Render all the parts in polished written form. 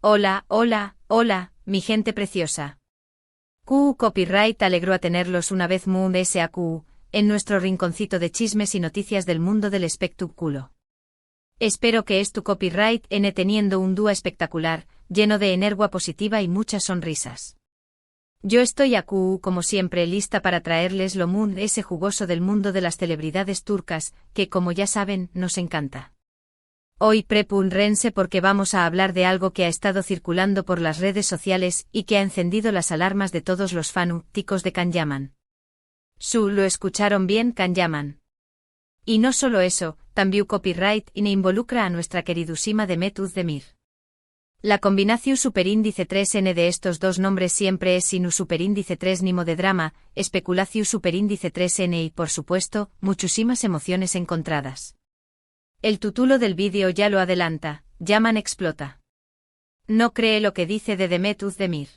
Hola, hola, hola, mi gente preciosa. QU Copyright alegró a tenerlos una vez Moon SAQ, en nuestro rinconcito de chismes y noticias del mundo del espectáculo. Espero que es tu copyright N teniendo un dúo espectacular, lleno de energía positiva y muchas sonrisas. Yo estoy a QU como siempre lista para traerles lo Moon ese jugoso del mundo de las celebridades turcas, que como ya saben, nos encanta. Hoy prepúrense porque vamos a hablar de algo que ha estado circulando por las redes sociales y que ha encendido las alarmas de todos los fanáticos de Can Yaman. Lo escucharon bien, Can Yaman. Y no solo eso, también copyright y involucra a nuestra queridísima Demet Özdemir. La combinación superíndice 3N de estos dos nombres siempre es sin superíndice 3 nimo de drama, especulación superíndice 3N y por supuesto, muchísimas emociones encontradas. El título del vídeo ya lo adelanta, Yaman explota. No cree lo que dice de Demet Özdemir.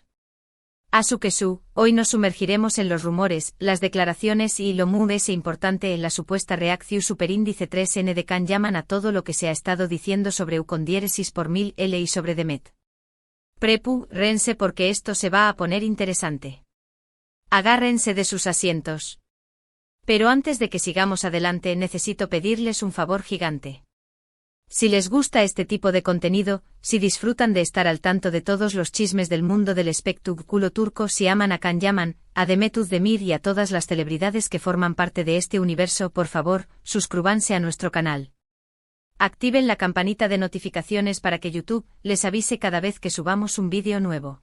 Hoy nos sumergiremos en los rumores, las declaraciones y lo muy importante en la supuesta reacción superíndice 3N de Can Yaman a todo lo que se ha estado diciendo sobre Ucondiéresis por 1000L y sobre Demet. Prepúrense porque esto se va a poner interesante. Agárrense de sus asientos. Pero antes de que sigamos adelante necesito pedirles un favor gigante. Si les gusta este tipo de contenido, si disfrutan de estar al tanto de todos los chismes del mundo del espectáculo turco, si aman a Can Yaman, a Demet Özdemir y a todas las celebridades que forman parte de este universo, por favor, suscríbanse a nuestro canal. Activen la campanita de notificaciones para que YouTube les avise cada vez que subamos un vídeo nuevo.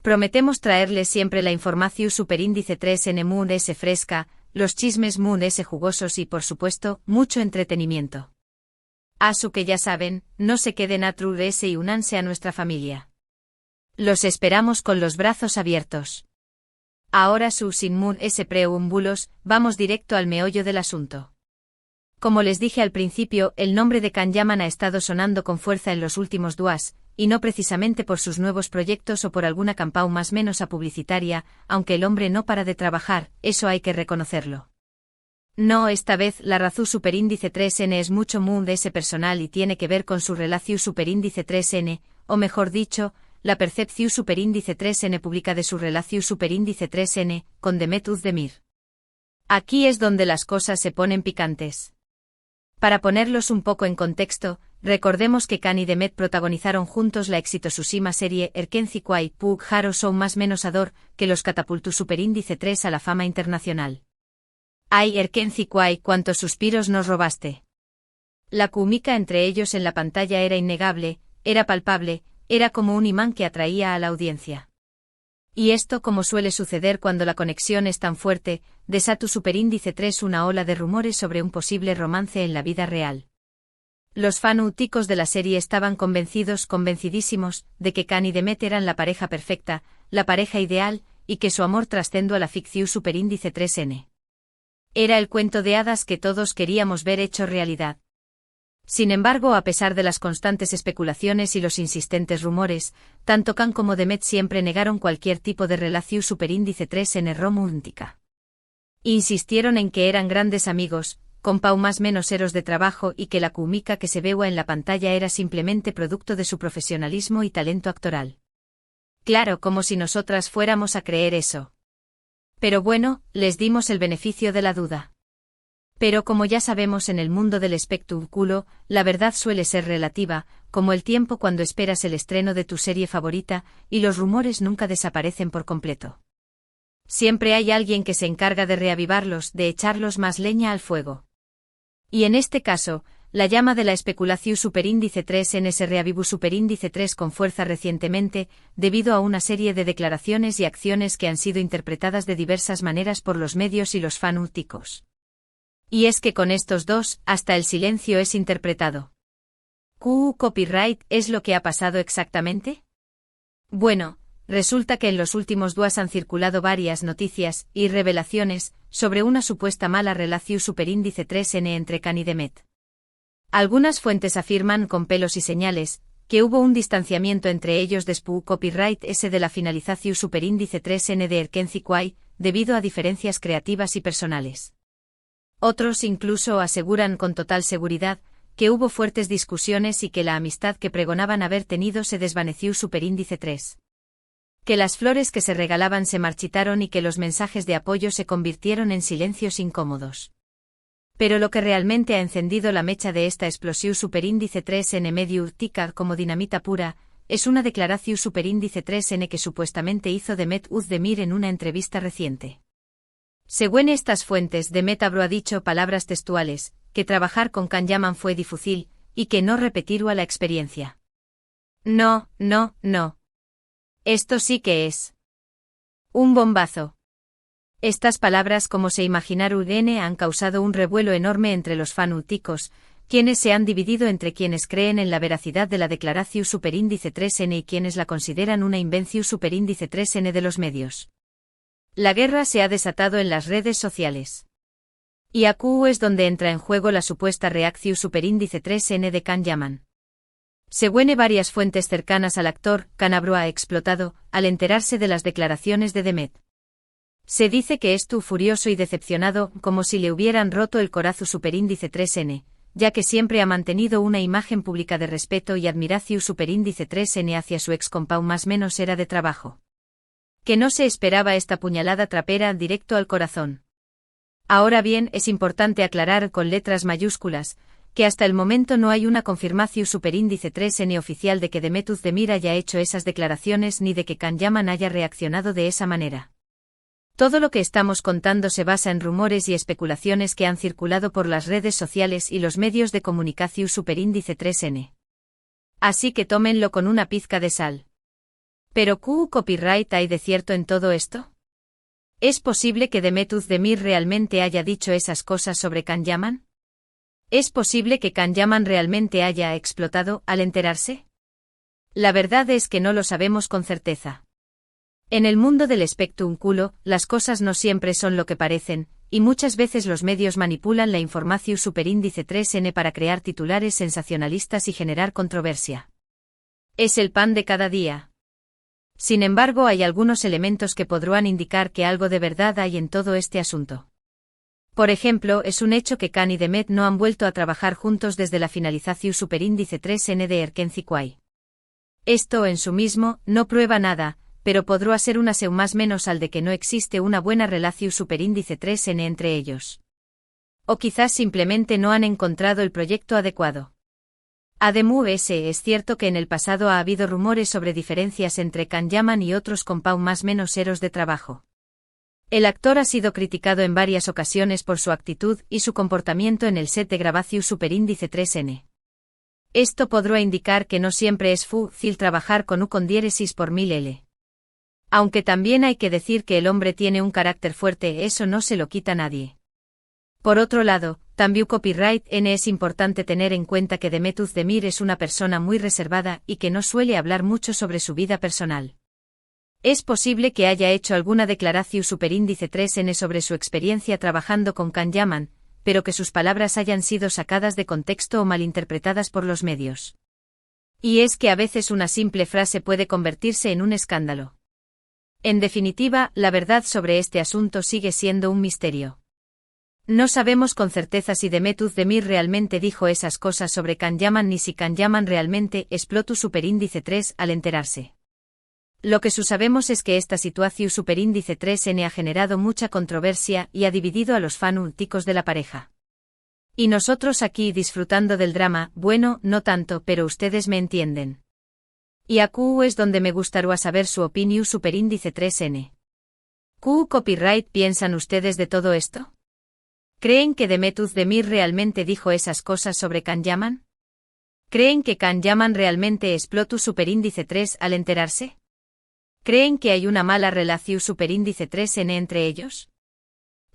Prometemos traerles siempre la información superíndice 3N Moon S fresca, los chismes Moon S jugosos y por supuesto, mucho entretenimiento. Que ya saben, no se queden atrás y únanse a nuestra familia. Los esperamos con los brazos abiertos. Ahora sin Moon S preámbulos, vamos directo al meollo del asunto. Como les dije al principio, el nombre de Can Yaman ha estado sonando con fuerza en los últimos días, y no precisamente por sus nuevos proyectos o por alguna campaña más menos a publicitaria, aunque el hombre no para de trabajar, eso hay que reconocerlo. No, esta vez la razón superíndice 3N es mucho Moon S personal y tiene que ver con su relación superíndice 3N, o mejor dicho, la percepción superíndice 3N pública de su relación superíndice 3N, con Demet Özdemir. Aquí es donde las cosas se ponen picantes. Para ponerlos un poco en contexto, recordemos que Can y Demet protagonizaron juntos la exitosísima serie Erkenci Pug Haro son más menos ador, que los catapultó superíndice 3 a la fama internacional. Ay Erkenci cuántos suspiros nos robaste. La química entre ellos en la pantalla era innegable, era palpable, era como un imán que atraía a la audiencia. Y esto, como suele suceder cuando la conexión es tan fuerte, desató superíndice 3 una ola de rumores sobre un posible romance en la vida real. Los fanáticos de la serie estaban convencidísimos, de que Can y Demet eran la pareja perfecta, la pareja ideal, y que su amor trascendió a la ficción superíndice 3N. Era el cuento de hadas que todos queríamos ver hecho realidad. Sin embargo, a pesar de las constantes especulaciones y los insistentes rumores, tanto Can como Demet siempre negaron cualquier tipo de relación superíndice 3N romántica. Insistieron en que eran grandes amigos, con más menos eros de trabajo y que la química que se veía en la pantalla era simplemente producto de su profesionalismo y talento actoral. Claro, como si nosotras fuéramos a creer eso. Pero bueno, les dimos el beneficio de la duda. Pero como ya sabemos en el mundo del espectáculo, la verdad suele ser relativa, como el tiempo cuando esperas el estreno de tu serie favorita, y los rumores nunca desaparecen por completo. Siempre hay alguien que se encarga de reavivarlos, de echarlos más leña al fuego. Y en este caso, la llama de la especulación superíndice 3N se reavivó superíndice 3 con fuerza recientemente, debido a una serie de declaraciones y acciones que han sido interpretadas de diversas maneras por los medios y los fanáticos. Y es que con estos dos, hasta el silencio es interpretado. ¿QU copyright es lo que ha pasado exactamente? Bueno, resulta que en los últimos días han circulado varias noticias y revelaciones sobre una supuesta mala relación superíndice 3N entre Can y Demet. Algunas fuentes afirman con pelos y señales que hubo un distanciamiento entre ellos después copyright S de la finalización superíndice 3N de Erkenci debido a diferencias creativas y personales. Otros incluso aseguran con total seguridad que hubo fuertes discusiones y que la amistad que pregonaban haber tenido se desvaneció superíndice 3. Que las flores que se regalaban se marchitaron y que los mensajes de apoyo se convirtieron en silencios incómodos. Pero lo que realmente ha encendido la mecha de esta explosión superíndice 3N medio urtica como dinamita pura, es una declaración superíndice 3N que supuestamente hizo Demet Özdemir en una entrevista reciente. Según estas fuentes, Demet ha dicho palabras textuales, que trabajar con Can Yaman fue difícil, y que no repetirlo a la experiencia. No. Esto sí que es un bombazo. Estas palabras, como se imaginaron, han causado un revuelo enorme entre los fanáticos, quienes se han dividido entre quienes creen en la veracidad de la declaración superíndice 3N y quienes la consideran una invención superíndice 3N de los medios. La guerra se ha desatado en las redes sociales. Y aquí es donde entra en juego la supuesta reacción superíndice 3N de Can Yaman. Según varias fuentes cercanas al actor, Can ha explotado, al enterarse de las declaraciones de Demet. Se dice que estuvo furioso y decepcionado, como si le hubieran roto el corazón superíndice 3N, ya que siempre ha mantenido una imagen pública de respeto y admiración superíndice 3N hacia su ex compau más menos era de trabajo. Que no se esperaba esta puñalada trapera directo al corazón. Ahora bien, es importante aclarar con letras mayúsculas, que hasta el momento no hay una confirmación superíndice 3N oficial de que Demet Özdemir haya hecho esas declaraciones ni de que Can Yaman haya reaccionado de esa manera. Todo lo que estamos contando se basa en rumores y especulaciones que han circulado por las redes sociales y los medios de comunicación superíndice 3N. Así que tómenlo con una pizca de sal. ¿Pero qué copyright hay de cierto en todo esto? ¿Es posible que Demet Özdemir realmente haya dicho esas cosas sobre Can Yaman? ¿Es posible que Can Yaman realmente haya explotado al enterarse? La verdad es que no lo sabemos con certeza. En el mundo del espectáculo, las cosas no siempre son lo que parecen, y muchas veces los medios manipulan la información superíndice 3N para crear titulares sensacionalistas y generar controversia. Es el pan de cada día. Sin embargo, hay algunos elementos que podrán indicar que algo de verdad hay en todo este asunto. Por ejemplo, es un hecho que Can y Demet no han vuelto a trabajar juntos desde la finalización superíndice 3N de Erkenci-Kwai. Esto en sí mismo no prueba nada, pero podrá ser una seu más menos al de que no existe una buena relación superíndice 3N entre ellos. O quizás simplemente no han encontrado el proyecto adecuado. Además, es cierto que en el pasado ha habido rumores sobre diferencias entre Can Yaman y otros compau más menos eros de trabajo. El actor ha sido criticado en varias ocasiones por su actitud y su comportamiento en el set de grabación superíndice 3N. Esto podrá indicar que no siempre es fácil trabajar con U con diéresis por 1000L. Aunque también hay que decir que el hombre tiene un carácter fuerte, eso no se lo quita nadie. Por otro lado, también copyright N es importante tener en cuenta que Demet Özdemir es una persona muy reservada y que no suele hablar mucho sobre su vida personal. Es posible que haya hecho alguna declaración superíndice 3N sobre su experiencia trabajando con Can Yaman, pero que sus palabras hayan sido sacadas de contexto o malinterpretadas por los medios. Y es que a veces una simple frase puede convertirse en un escándalo. En definitiva, la verdad sobre este asunto sigue siendo un misterio. No sabemos con certeza si Demet Özdemir realmente dijo esas cosas sobre Can Yaman ni si Can Yaman realmente explotó superíndice 3 al enterarse. Lo que sabemos es que esta situación superíndice 3N ha generado mucha controversia y ha dividido a los fanáticos de la pareja. Y nosotros aquí disfrutando del drama, bueno, no tanto, pero ustedes me entienden. Y aquí es donde me gustaría saber su opinión superíndice 3N. ¿Qué copyright piensan ustedes de todo esto? ¿Creen que Demet Özdemir realmente dijo esas cosas sobre Can Yaman? ¿Creen que Can Yaman realmente explotó superíndice 3 al enterarse? ¿Creen que hay una mala relación superíndice 3N entre ellos?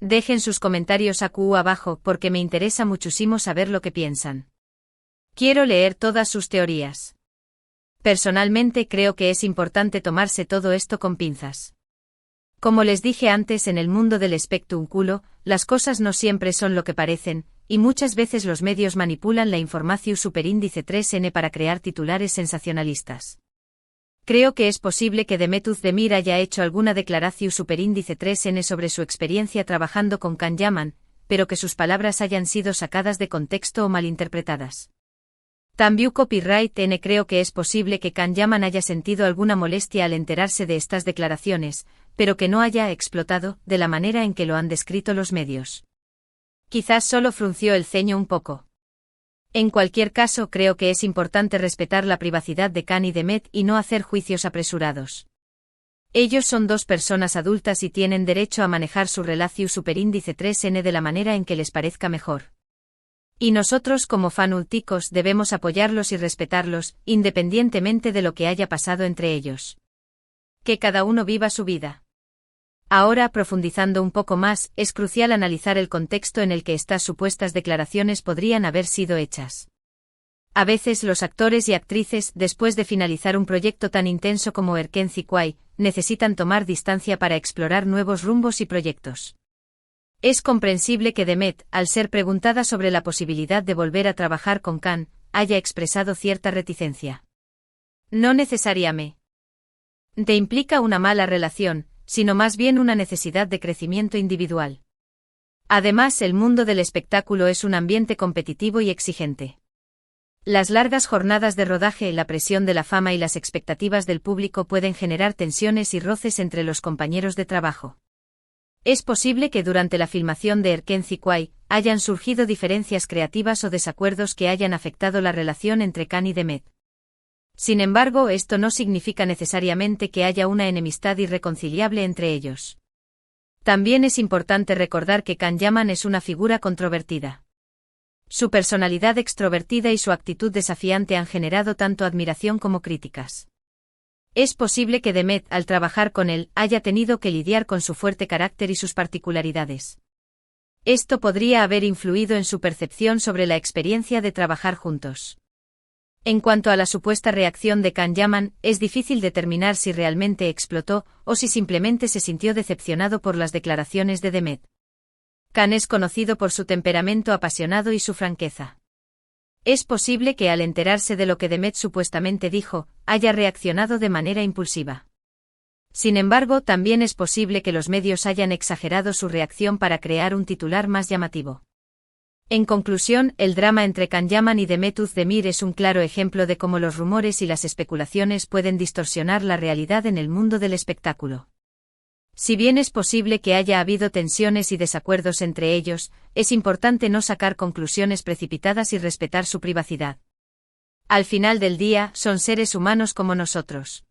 Dejen sus comentarios aquí abajo porque me interesa muchísimo saber lo que piensan. Quiero leer todas sus teorías. Personalmente creo que es importante tomarse todo esto con pinzas. Como les dije antes, en el mundo del espectáculo, las cosas no siempre son lo que parecen, y muchas veces los medios manipulan la información superíndice 3N para crear titulares sensacionalistas. Creo que es posible que Demet Özdemir haya hecho alguna declaración superíndice 3N sobre su experiencia trabajando con Can Yaman, pero que sus palabras hayan sido sacadas de contexto o malinterpretadas. También Copyright N creo que es posible que Can Yaman haya sentido alguna molestia al enterarse de estas declaraciones, pero que no haya explotado de la manera en que lo han descrito los medios. Quizás solo frunció el ceño un poco. En cualquier caso, creo que es importante respetar la privacidad de Can y de Met y no hacer juicios apresurados. Ellos son dos personas adultas y tienen derecho a manejar su relación superíndice 3N de la manera en que les parezca mejor. Y nosotros como fanúlticos debemos apoyarlos y respetarlos, independientemente de lo que haya pasado entre ellos. Que cada uno viva su vida. Ahora, profundizando un poco más, es crucial analizar el contexto en el que estas supuestas declaraciones podrían haber sido hechas. A veces los actores y actrices, después de finalizar un proyecto tan intenso como Erkenci Kwai, necesitan tomar distancia para explorar nuevos rumbos y proyectos. Es comprensible que Demet, al ser preguntada sobre la posibilidad de volver a trabajar con Can, haya expresado cierta reticencia. No necesariamente te implica una mala relación, sino más bien una necesidad de crecimiento individual. Además, el mundo del espectáculo es un ambiente competitivo y exigente. Las largas jornadas de rodaje, la presión de la fama y las expectativas del público pueden generar tensiones y roces entre los compañeros de trabajo. Es posible que durante la filmación de Erkenci Kwai hayan surgido diferencias creativas o desacuerdos que hayan afectado la relación entre Can y Demet. Sin embargo, esto no significa necesariamente que haya una enemistad irreconciliable entre ellos. También es importante recordar que Can Yaman es una figura controvertida. Su personalidad extrovertida y su actitud desafiante han generado tanto admiración como críticas. Es posible que Demet, al trabajar con él, haya tenido que lidiar con su fuerte carácter y sus particularidades. Esto podría haber influido en su percepción sobre la experiencia de trabajar juntos. En cuanto a la supuesta reacción de Can Yaman, es difícil determinar si realmente explotó o si simplemente se sintió decepcionado por las declaraciones de Demet. Can es conocido por su temperamento apasionado y su franqueza. Es posible que al enterarse de lo que Demet supuestamente dijo, haya reaccionado de manera impulsiva. Sin embargo, también es posible que los medios hayan exagerado su reacción para crear un titular más llamativo. En conclusión, el drama entre Can Yaman y Demet Özdemir es un claro ejemplo de cómo los rumores y las especulaciones pueden distorsionar la realidad en el mundo del espectáculo. Si bien es posible que haya habido tensiones y desacuerdos entre ellos, es importante no sacar conclusiones precipitadas y respetar su privacidad. Al final del día, son seres humanos como nosotros.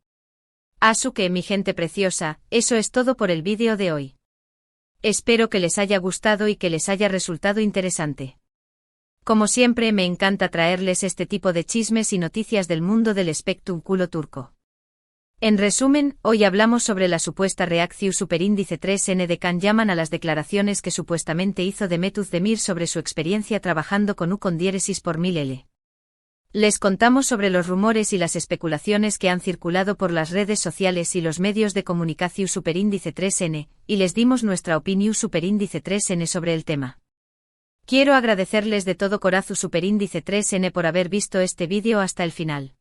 Asuke, mi gente preciosa, eso es todo por el vídeo de hoy. Espero que les haya gustado y que les haya resultado interesante. Como siempre, me encanta traerles este tipo de chismes y noticias del mundo del espectáculo turco. En resumen, hoy hablamos sobre la supuesta reacción superíndice 3N de Can Yaman a las declaraciones que supuestamente hizo Demet Özdemir sobre su experiencia trabajando con U con diéresis por 1000L. Les contamos sobre los rumores y las especulaciones que han circulado por las redes sociales y los medios de comunicación superíndice 3N, y les dimos nuestra opinión superíndice 3N sobre el tema. Quiero agradecerles de todo corazón superíndice 3N por haber visto este vídeo hasta el final.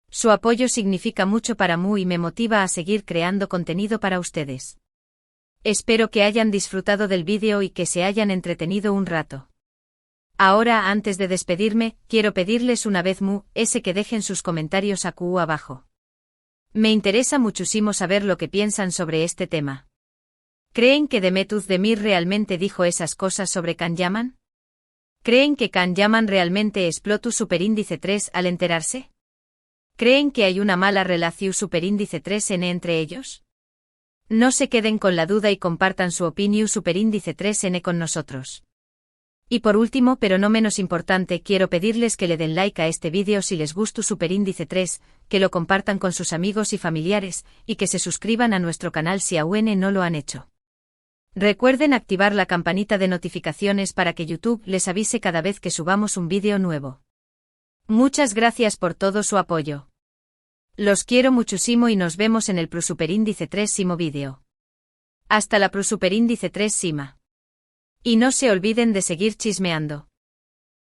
Su apoyo significa mucho para mí y me motiva a seguir creando contenido para ustedes. Espero que hayan disfrutado del vídeo y que se hayan entretenido un rato. Ahora, antes de despedirme, quiero pedirles una vez más que dejen sus comentarios aquí abajo. Me interesa muchísimo saber lo que piensan sobre este tema. ¿Creen que Demet Özdemir realmente dijo esas cosas sobre Can Yaman? ¿Creen que Can Yaman realmente explotó superíndice 3 al enterarse? ¿Creen que hay una mala relación superíndice 3N entre ellos? No se queden con la duda y compartan su opinión superíndice 3N con nosotros. Y por último, pero no menos importante, quiero pedirles que le den like a este vídeo si les gustó superíndice 3, que lo compartan con sus amigos y familiares, y que se suscriban a nuestro canal si aún no lo han hecho. Recuerden activar la campanita de notificaciones para que YouTube les avise cada vez que subamos un vídeo nuevo. Muchas gracias por todo su apoyo. Los quiero muchísimo y nos vemos en el superíndice 3 vídeo. Hasta la superíndice 3 sima. Y no se olviden de seguir chismeando.